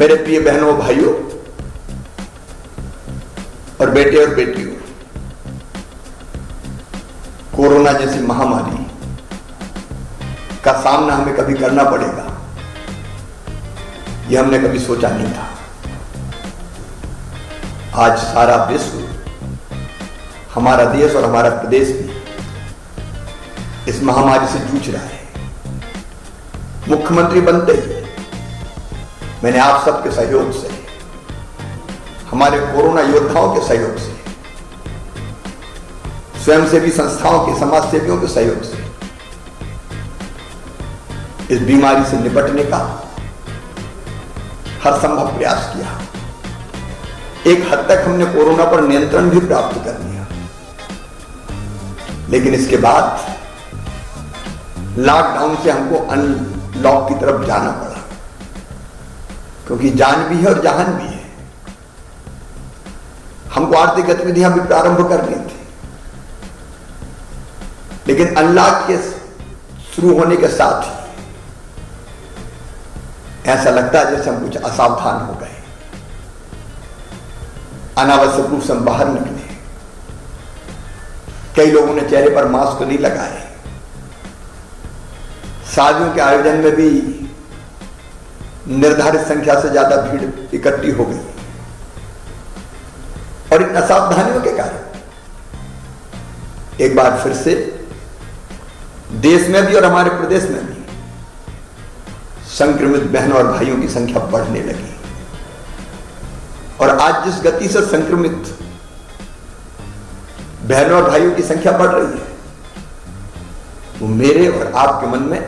मेरे प्रिय बहनों भाइयों और बेटे और बेटियों, कोरोना जैसी महामारी का सामना हमें कभी करना पड़ेगा, यह हमने कभी सोचा नहीं था। आज सारा विश्व, हमारा देश और हमारा प्रदेश भी इस महामारी से जूझ रहा है। मुख्यमंत्री बनते ही मैंने आप सबके सहयोग से, हमारे कोरोना योद्धाओं के सहयोग से, स्वयंसेवी संस्थाओं के, समाज सेवियों के सहयोग से इस बीमारी से निपटने का हर संभव प्रयास किया। एक हद तक हमने कोरोना पर नियंत्रण भी प्राप्त कर लिया, लेकिन इसके बाद लॉकडाउन से हमको अनलॉक की तरफ जाना पड़ा, क्योंकि जान भी है और जहान भी है। हमको आर्थिक गतिविधियां भी प्रारंभ करनी थी, लेकिन अनलॉक के शुरू होने के साथ ही ऐसा लगता है जैसे हम कुछ असावधान हो गए। अनावश्यक रूप से हम बाहर निकले, कई लोगों ने चेहरे पर मास्क नहीं लगाए, शादियों के आयोजन में भी निर्धारित संख्या से ज्यादा भीड़ इकट्ठी हो गई, और इन असावधानियों के कारण एक बार फिर से देश में भी और हमारे प्रदेश में भी संक्रमित बहनों और भाइयों की संख्या बढ़ने लगी। और आज जिस गति से संक्रमित बहनों और भाइयों की संख्या बढ़ रही है, वो मेरे और आपके मन में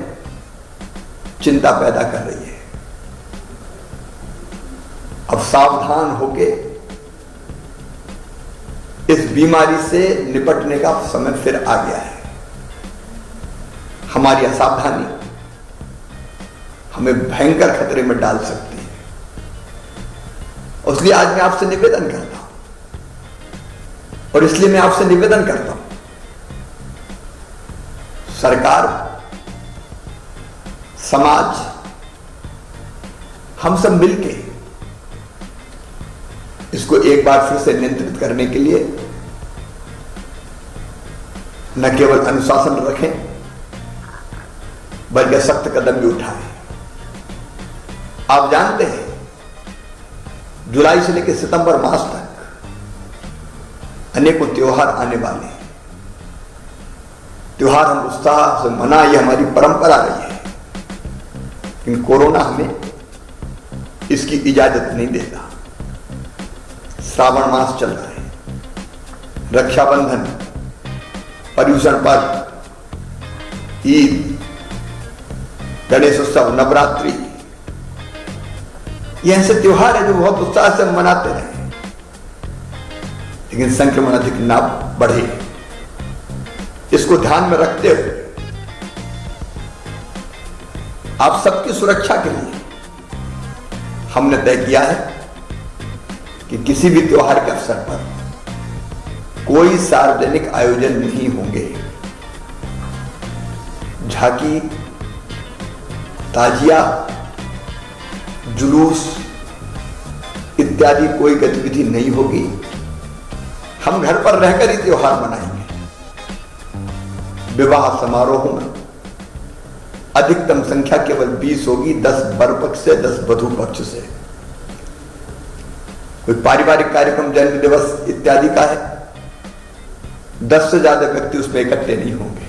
चिंता पैदा कर रही है। अब सावधान होके इस बीमारी से निपटने का समय फिर आ गया है। हमारी असावधानी हमें भयंकर खतरे में डाल सकती है। इसलिए आज मैं आपसे निवेदन करता हूं, और इसलिए मैं आपसे निवेदन करता हूं, सरकार, समाज, हम सब मिलके इसको एक बार फिर से नियंत्रित करने के लिए न केवल अनुशासन रखें, बल्कि सख्त कदम भी उठाएं। आप जानते हैं, जुलाई से लेकर सितंबर मास तक अनेकों त्योहार आने वाले हैं। त्योहार हम उत्साह से मनाएं, यह हमारी परंपरा रही है, लेकिन कोरोना हमें इसकी इजाजत नहीं देता। श्रावण मास चल रहा है, रक्षाबंधन, पर्युषण पर्व, ईद, गणेश उत्सव, नवरात्रि, ये ऐसे त्योहार है जो बहुत उत्साह से मनाते रहे, लेकिन संक्रमण अधिक ना बढ़े, इसको ध्यान में रखते हुए आप सबकी सुरक्षा के लिए हमने तय किया है कि किसी भी त्योहार के अवसर पर कोई सार्वजनिक आयोजन नहीं होंगे। झांकी, ताजिया, जुलूस इत्यादि कोई गतिविधि नहीं होगी। हम घर पर रहकर ही त्योहार मनाएंगे। विवाह समारोह में अधिकतम संख्या केवल 20 होगी, 10 वर पक्ष से, 10 वधू पक्ष से। कोई पारिवारिक कार्यक्रम, जन्म दिवस इत्यादि का है, 10 से ज्यादा व्यक्ति उसमें इकट्ठे नहीं होंगे।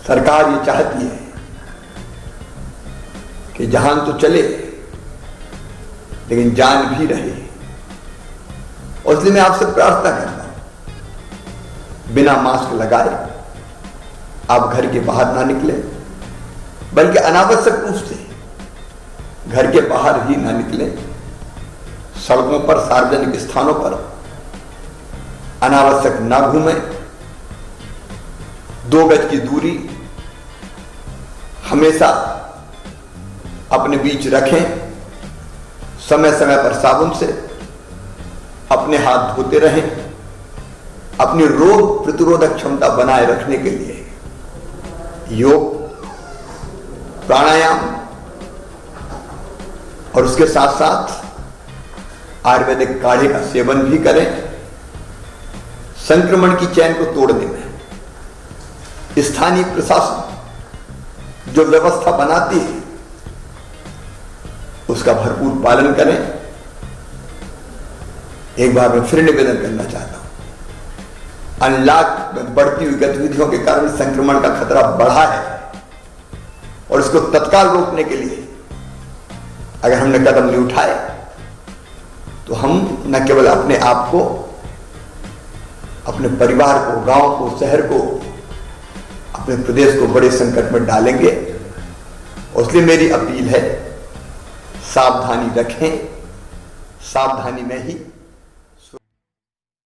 सरकार ये चाहती है कि जान तो चले, लेकिन जान भी रहे, और इसलिए मैं आपसे प्रार्थना करता हूं, बिना मास्क लगाए आप घर के बाहर ना निकले, बल्कि अनावश्यक रूप से घर के बाहर ही ना निकले। सड़कों पर, सार्वजनिक स्थानों पर अनावश्यक ना घूमें। 2 गज की दूरी हमेशा अपने बीच रखें। समय समय पर साबुन से अपने हाथ धोते रहें। अपनी रोग प्रतिरोधक क्षमता बनाए रखने के लिए योग, प्राणायाम, और उसके साथ साथ आयुर्वेदिक काढ़े का सेवन भी करें। संक्रमण की चैन को तोड़ने में स्थानीय प्रशासन जो व्यवस्था बनाती है उसका भरपूर पालन करें। एक बार मैं फिर निवेदन करना चाहता हूं, अनलॉक में बढ़ती हुई गतिविधियों के कारण संक्रमण का खतरा बढ़ा है और इसको तत्काल रोकने के लिए अगर हमने कदम नहीं उठाए तो हम न केवल अपने आप को, अपने परिवार को, गांव को, शहर को, अपने प्रदेश को बड़े संकट में डालेंगे। इसलिए मेरी अपील है, सावधानी रखें, सावधानी में ही